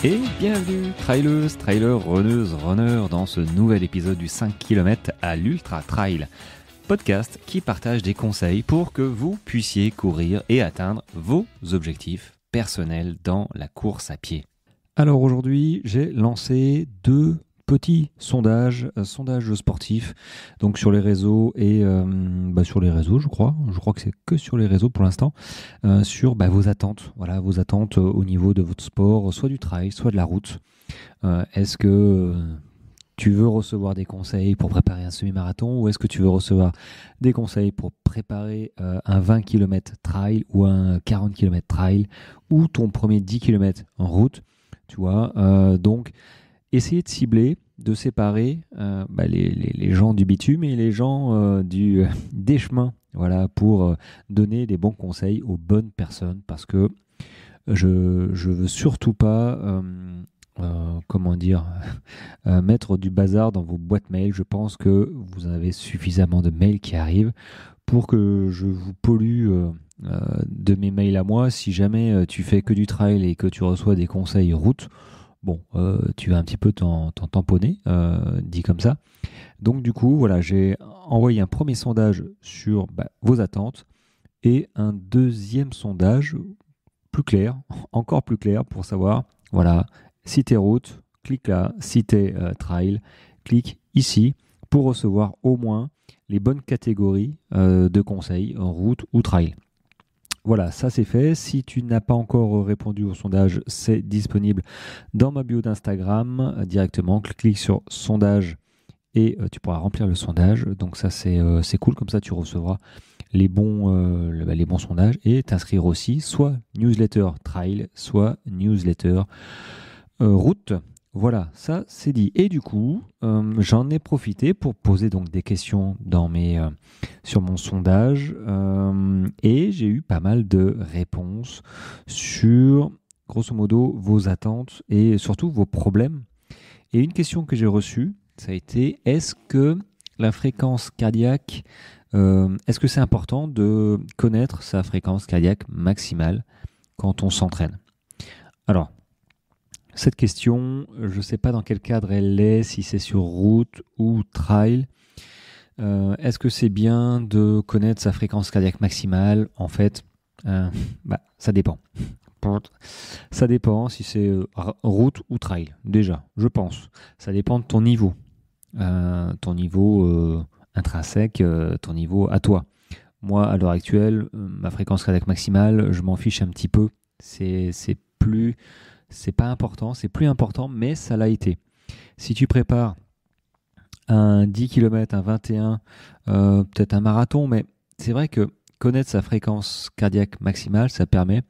Et bienvenue traileuses, trailers, runneuses, runners dans ce nouvel épisode du 5 km à l'Ultra Trail, podcast qui partage des conseils pour que vous puissiez courir et atteindre vos objectifs personnels dans la course à pied. Alors aujourd'hui, j'ai lancé deux petits sondages sportifs, donc sur les réseaux et sur les réseaux, je crois que c'est que sur les réseaux pour l'instant, sur vos attentes, vos attentes au niveau de votre sport, soit du trail, soit de la route. Est-ce que tu veux recevoir des conseils pour préparer un semi-marathon ou est-ce que tu veux recevoir des conseils pour préparer un 20 km trail ou un 40 km trail ou ton premier 10 km en route, tu vois, donc essayer de cibler, de séparer les gens du bitume et les gens des chemins, pour donner des bons conseils aux bonnes personnes, parce que je veux surtout pas mettre du bazar dans vos boîtes mail. Je pense que vous avez suffisamment de mails qui arrivent pour que je vous pollue de mes mails à moi. Si jamais tu fais que du trail et que tu reçois des conseils route, tu vas un petit peu t'en tamponner, dit comme ça. Donc du coup, j'ai envoyé un premier sondage sur vos attentes et un deuxième sondage plus clair, encore plus clair, pour savoir, si t'es route, clique là, si t'es trail, clique ici pour recevoir au moins les bonnes catégories de conseils en route ou trail. Voilà, ça c'est fait. Si tu n'as pas encore répondu au sondage, c'est disponible dans ma bio d'Instagram directement. Clique sur sondage et tu pourras remplir le sondage. Donc ça c'est cool, comme ça tu recevras les bons sondages et t'inscrire aussi, soit newsletter trail, soit newsletter route. Voilà, ça c'est dit. Et du coup, j'en ai profité pour poser donc des questions sur mon sondage et j'ai eu pas mal de réponses sur, grosso modo, vos attentes et surtout vos problèmes. Et une question que j'ai reçue, ça a été: est-ce que la fréquence cardiaque, est-ce que c'est important de connaître sa fréquence cardiaque maximale quand on s'entraîne? Alors, cette question, je ne sais pas dans quel cadre elle est, si c'est sur route ou trail. Est-ce que c'est bien de connaître sa fréquence cardiaque maximale? En fait, ça dépend. Ça dépend si c'est route ou trail, déjà, je pense. Ça dépend de ton niveau. Ton niveau intrinsèque, ton niveau à toi. Moi, à l'heure actuelle, ma fréquence cardiaque maximale, je m'en fiche un petit peu. C'est pas important, c'est plus important, mais ça l'a été. Si tu prépares un 10 km, un 21, peut-être un marathon, mais c'est vrai que connaître sa fréquence cardiaque maximale, ça permet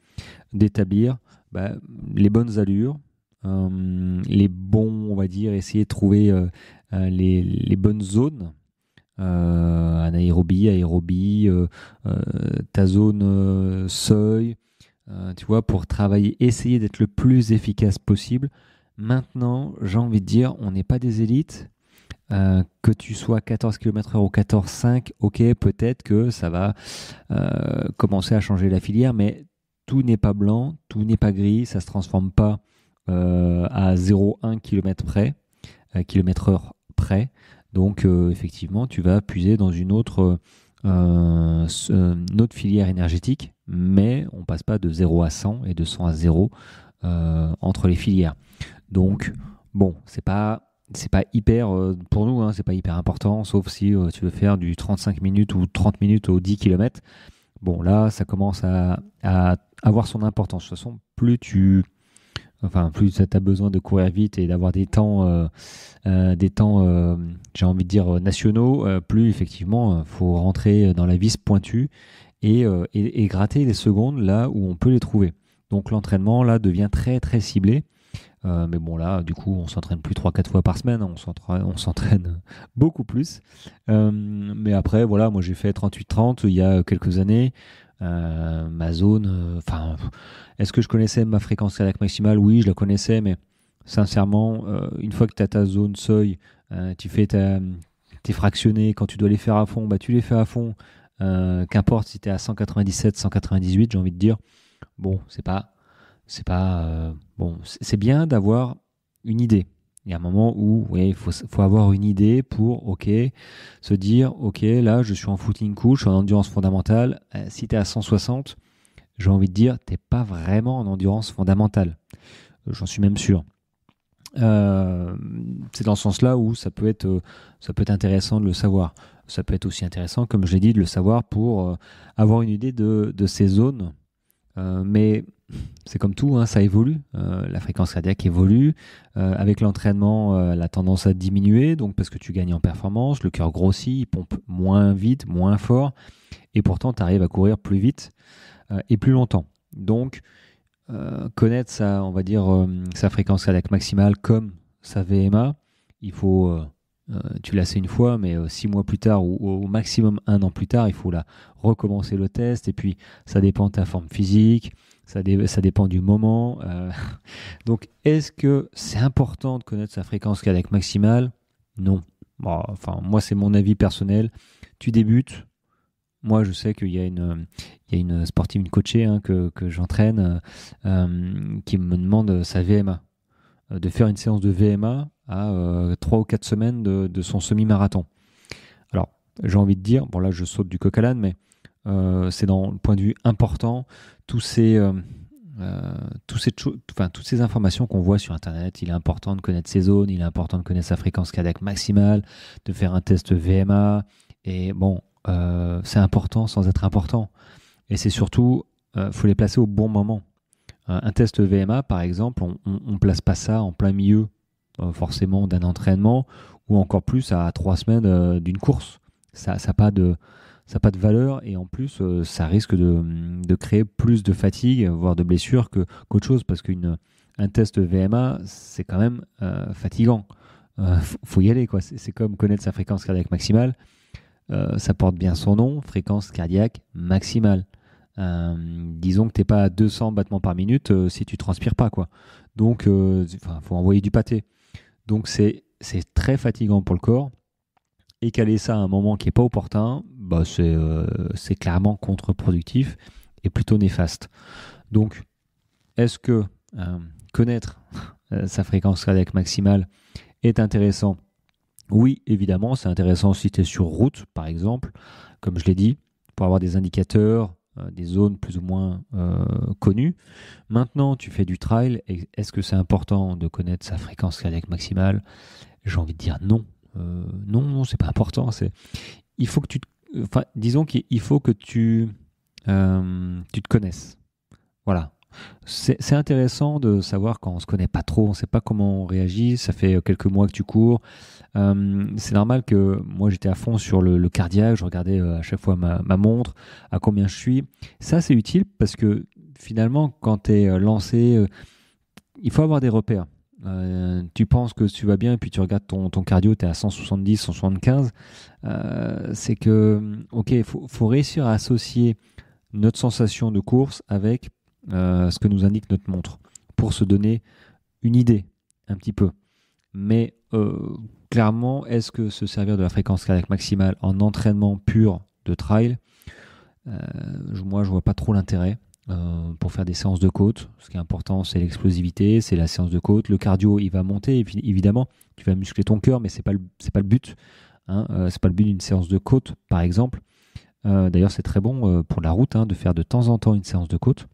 d'établir les bonnes allures, les bons, on va dire, essayer de trouver les bonnes zones, aérobie, ta zone seuil, tu vois, pour travailler, essayer d'être le plus efficace possible. Maintenant, j'ai envie de dire, on n'est pas des élites. Que tu sois 14 km/h ou 14,5, ok, peut-être que ça va commencer à changer la filière, mais tout n'est pas blanc, tout n'est pas gris, ça ne se transforme pas à 0,1 km/h près. Donc, effectivement, tu vas puiser dans une autre filière énergétique, mais on passe pas de 0 à 100 et de 100 à 0 entre les filières. Donc c'est pas hyper pour nous, c'est pas hyper important, sauf si tu veux faire du 35 minutes ou 30 minutes au 10 km. Là ça commence à avoir son importance. De toute façon, plus tu as besoin de courir vite et d'avoir des temps j'ai envie de dire nationaux, plus effectivement faut rentrer dans la vis pointue et gratter les secondes là où on peut les trouver. Donc l'entraînement là devient très très ciblé. Mais là, du coup, on s'entraîne plus 3-4 fois par semaine, on s'entraîne beaucoup plus. Mais après, moi j'ai fait 38-30 il y a quelques années. Ma zone, est-ce que je connaissais ma fréquence cardiaque maximale? Oui, je la connaissais, mais sincèrement, une fois que tu as ta zone seuil, tu fais tes fractionnés, quand tu dois les faire à fond, tu les fais à fond. Qu'importe si tu es à 197, 198, j'ai envie de dire, c'est pas C'est pas bon. C'est bien d'avoir une idée. Il y a un moment où, ouais, faut avoir une idée pour, ok, se dire, ok, là, je suis en footing cool, je suis en endurance fondamentale. Si tu es à 160, j'ai envie de dire, t'es pas vraiment en endurance fondamentale. J'en suis même sûr. Euh, c'est dans ce sens-là où ça peut être intéressant de le savoir. Ça peut être aussi intéressant, comme je l'ai dit, de le savoir pour avoir une idée de ces zones. Mais c'est comme tout, hein, ça évolue. La fréquence cardiaque évolue. Avec l'entraînement, elle a tendance à diminuer, donc parce que tu gagnes en performance, le cœur grossit, il pompe moins vite, moins fort, et pourtant tu arrives à courir plus vite et plus longtemps. Donc, connaître sa, on va dire, sa fréquence cardiaque maximale comme sa VMA, il faut, tu l'as fait une fois, mais 6 mois plus tard ou au maximum 1 an plus tard, il faut là recommencer le test. Et puis, ça dépend de ta forme physique, ça dépend du moment. Donc, est-ce que c'est important de connaître sa fréquence cardiaque maximale? Non. Bon, enfin, moi, c'est mon avis personnel. Tu débutes. Moi, je sais il y a une sportive, une coachée que j'entraîne qui me demande sa VMA, de faire une séance de VMA à 3 ou 4 semaines de son semi-marathon. Alors, j'ai envie de dire, bon là je saute du coq à l'âne, mais c'est dans le point de vue important, tous ces, toutes ces informations qu'on voit sur Internet, il est important de connaître ses zones, il est important de connaître sa fréquence cardiaque maximale, de faire un test VMA, et bon, c'est important sans être important. Et c'est surtout, faut les placer au bon moment. Un test VMA, par exemple, on ne place pas ça en plein milieu forcément d'un entraînement ou encore plus à 3 semaines d'une course. Ça n'a pas de, ça a pas de valeur et en plus, ça risque de créer plus de fatigue, voire de blessure qu'autre chose parce qu'un test VMA, c'est quand même fatigant. Faut y aller, quoi. C'est comme connaître sa fréquence cardiaque maximale. Ça porte bien son nom, fréquence cardiaque maximale. Disons que tu n'es pas à 200 battements par minute si tu transpires pas, quoi. Donc, faut envoyer du pâté. Donc, c'est très fatigant pour le corps. Et caler ça à un moment qui n'est pas opportun, bah, c'est clairement contre-productif et plutôt néfaste. Donc, est-ce que connaître sa fréquence cardiaque maximale est intéressant? Oui, évidemment, c'est intéressant si tu es sur route, par exemple, comme je l'ai dit, pour avoir des indicateurs, des zones plus ou moins connues. Maintenant, tu fais du trail, et est-ce que c'est important de connaître sa fréquence cardiaque maximale? J'ai envie de dire non. Non, c'est pas important. Il faut que disons qu'il faut que tu te connaisses. Voilà. C'est intéressant de savoir quand on se connaît pas trop, on sait pas comment on réagit. Ça fait quelques mois que tu cours. C'est normal que moi j'étais à fond sur le cardiaque, je regardais à chaque fois ma montre, à combien je suis. Ça c'est utile parce que finalement quand tu es lancé, il faut avoir des repères. Tu penses que tu vas bien et puis tu regardes ton cardio, tu es à 170, 175. C'est que, ok, il faut réussir à associer notre sensation de course avec ce que nous indique notre montre pour se donner une idée un petit peu. Mais clairement, est-ce que se servir de la fréquence cardiaque maximale en entraînement pur de trail, moi je vois pas trop l'intérêt pour faire des séances de côte. Ce qui est important, c'est l'explosivité, c'est la séance de côte. Le cardio, il va monter, et puis, évidemment, tu vas muscler ton cœur, mais c'est pas le but. Hein, c'est pas le but d'une séance de côte, par exemple. D'ailleurs, c'est très bon pour la route de faire de temps en temps une séance de côte.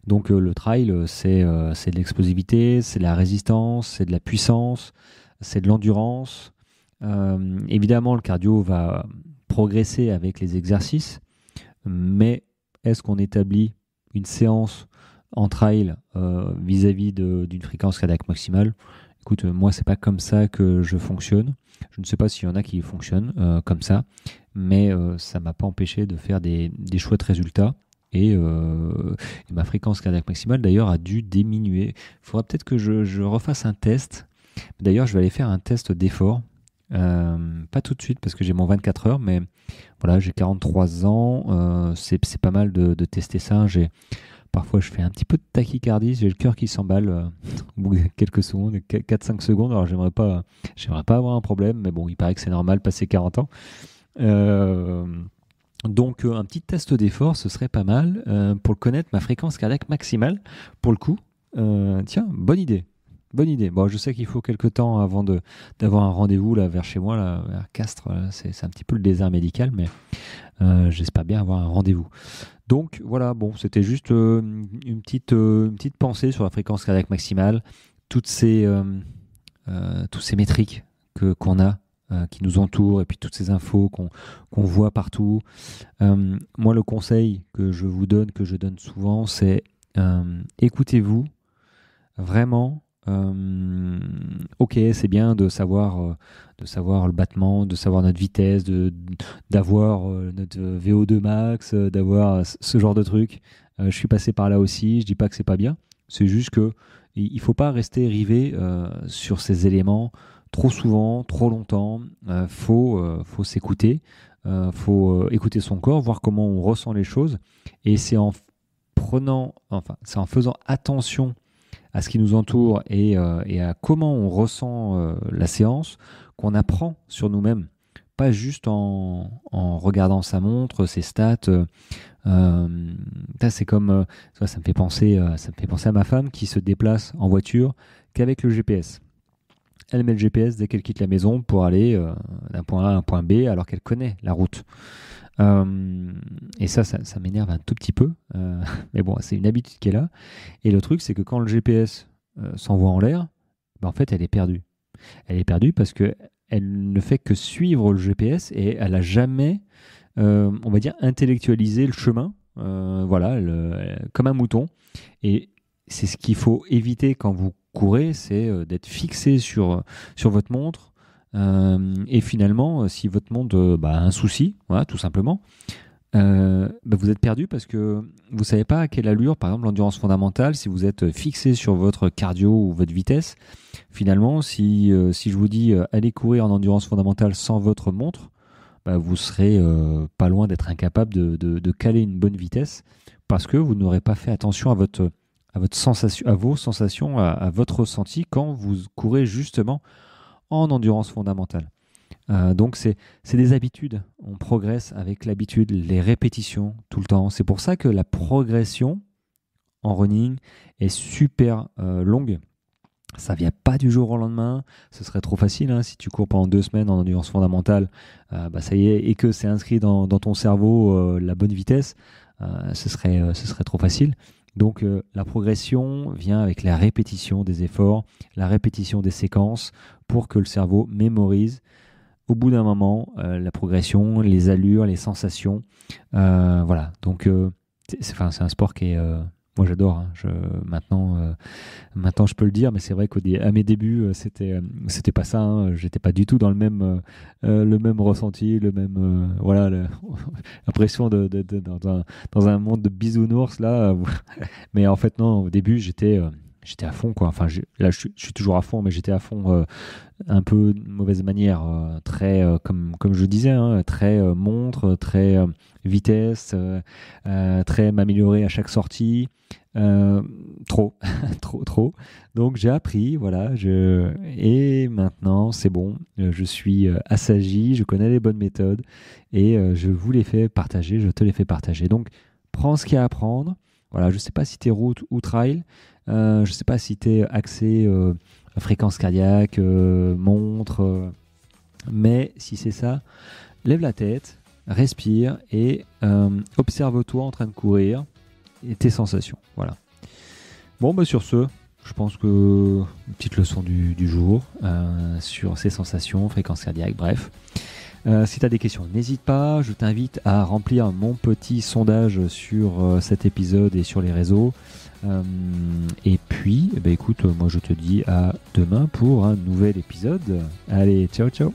Donc le trail, c'est de l'explosivité, c'est de la résistance, c'est de la puissance, c'est de l'endurance. Évidemment, le cardio va progresser avec les exercices, mais est-ce qu'on établit une séance en trail vis-à-vis d'une fréquence cardiaque maximale? Écoute, moi, c'est pas comme ça que je fonctionne. Je ne sais pas s'il y en a qui fonctionnent comme ça, mais ça m'a pas empêché de faire des chouettes résultats. Et ma fréquence cardiaque maximale, d'ailleurs, a dû diminuer. Il faudra peut-être que je refasse un test. D'ailleurs, je vais aller faire un test d'effort. Pas tout de suite parce que j'ai mon 24 heures, mais voilà, j'ai 43 ans. C'est pas mal de tester ça. Parfois, je fais un petit peu de tachycardie. J'ai le cœur qui s'emballe au bout de quelques secondes, 4-5 secondes. Alors, j'aimerais pas avoir un problème, mais bon, il paraît que c'est normal passer 40 ans. Donc un petit test d'effort, ce serait pas mal pour connaître ma fréquence cardiaque maximale. Pour le coup, tiens, bonne idée. Bonne idée. Bon, je sais qu'il faut quelques temps avant d'avoir un rendez-vous là vers chez moi, là, vers Castres. Là, c'est un petit peu le désert médical, mais j'espère bien avoir un rendez-vous. Donc voilà, bon, c'était juste une petite pensée sur la fréquence cardiaque maximale, toutes ces, tous ces métriques qu'on a, qui nous entourent, et puis toutes ces infos qu'on voit partout. Moi, le conseil que je vous donne, que je donne souvent, c'est écoutez-vous vraiment. Ok, c'est bien de savoir le battement, de savoir notre vitesse, d'avoir notre VO2 max, d'avoir ce genre de truc. Je suis passé par là aussi. Je dis pas que c'est pas bien. C'est juste que il faut pas rester rivé sur ces éléments trop souvent, trop longtemps. Faut s'écouter. Faut écouter son corps, voir comment on ressent les choses. Et c'est c'est en faisant attention à ce qui nous entoure et à comment on ressent la séance, qu'on apprend sur nous-mêmes. Pas juste en regardant sa montre, ses stats. C'est comme ça me fait penser, à ma femme qui se déplace en voiture qu'avec le GPS. Elle met le GPS dès qu'elle quitte la maison pour aller d'un point A à un point B alors qu'elle connaît la route. Et ça m'énerve un tout petit peu. Mais bon, c'est une habitude qu'elle a. Et le truc, c'est que quand le GPS s'envoie en l'air, ben en fait, elle est perdue. Elle est perdue parce que elle ne fait que suivre le GPS et elle n'a jamais, on va dire, intellectualisé le chemin. Voilà, comme un mouton. Et c'est ce qu'il faut éviter quand vous courez, c'est d'être fixé sur votre montre. Et finalement, si votre montre a un souci, voilà, tout simplement, vous êtes perdu parce que vous ne savez pas à quelle allure, par exemple l'endurance fondamentale, si vous êtes fixé sur votre cardio ou votre vitesse, finalement, si je vous dis allez courir en endurance fondamentale sans votre montre, vous serez pas loin d'être incapable de caler une bonne vitesse parce que vous n'aurez pas fait attention à votre sensation, à vos sensations, à votre ressenti quand vous courez justement en endurance fondamentale. Donc c'est des habitudes. On progresse avec l'habitude, les répétitions tout le temps. C'est pour ça que la progression en running est super longue. Ça vient pas du jour au lendemain. Ce serait trop facile hein, si tu cours pendant 2 semaines en endurance fondamentale. Ça y est, et que c'est inscrit dans ton cerveau la bonne vitesse. Ce serait trop facile. Donc la progression vient avec la répétition des efforts, la répétition des séquences pour que le cerveau mémorise au bout d'un moment la progression, les allures, les sensations. Voilà, donc c'est un sport qui est... moi j'adore, hein. Maintenant je peux le dire, mais c'est vrai qu'à mes débuts c'était pas ça, hein. J'étais pas du tout dans le même ressenti, le même l'impression dans un monde de bisounours là. Mais en fait non, au début j'étais à fond quoi. Enfin là je suis toujours à fond, mais j'étais à fond un peu de mauvaise manière, très comme je disais, hein, très montre, très vitesse, très m'améliorer à chaque sortie. Trop, trop. Donc j'ai appris, voilà, et maintenant c'est bon, je suis assagi, je connais les bonnes méthodes et je vous les fais partager, je te les fais partager. Donc prends ce qu'il y a à prendre. Voilà, je sais pas si t'es route ou trail, je sais pas si t'es axé fréquence cardiaque, montre, mais si c'est ça, lève la tête, respire et observe-toi en train de courir et tes sensations. Voilà. Bon, sur ce, je pense que une petite leçon du jour sur ces sensations, fréquence cardiaque, bref. Si tu as des questions, n'hésite pas. Je t'invite à remplir mon petit sondage sur cet épisode et sur les réseaux. Et puis, écoute, moi je te dis à demain pour un nouvel épisode. Allez, ciao, ciao.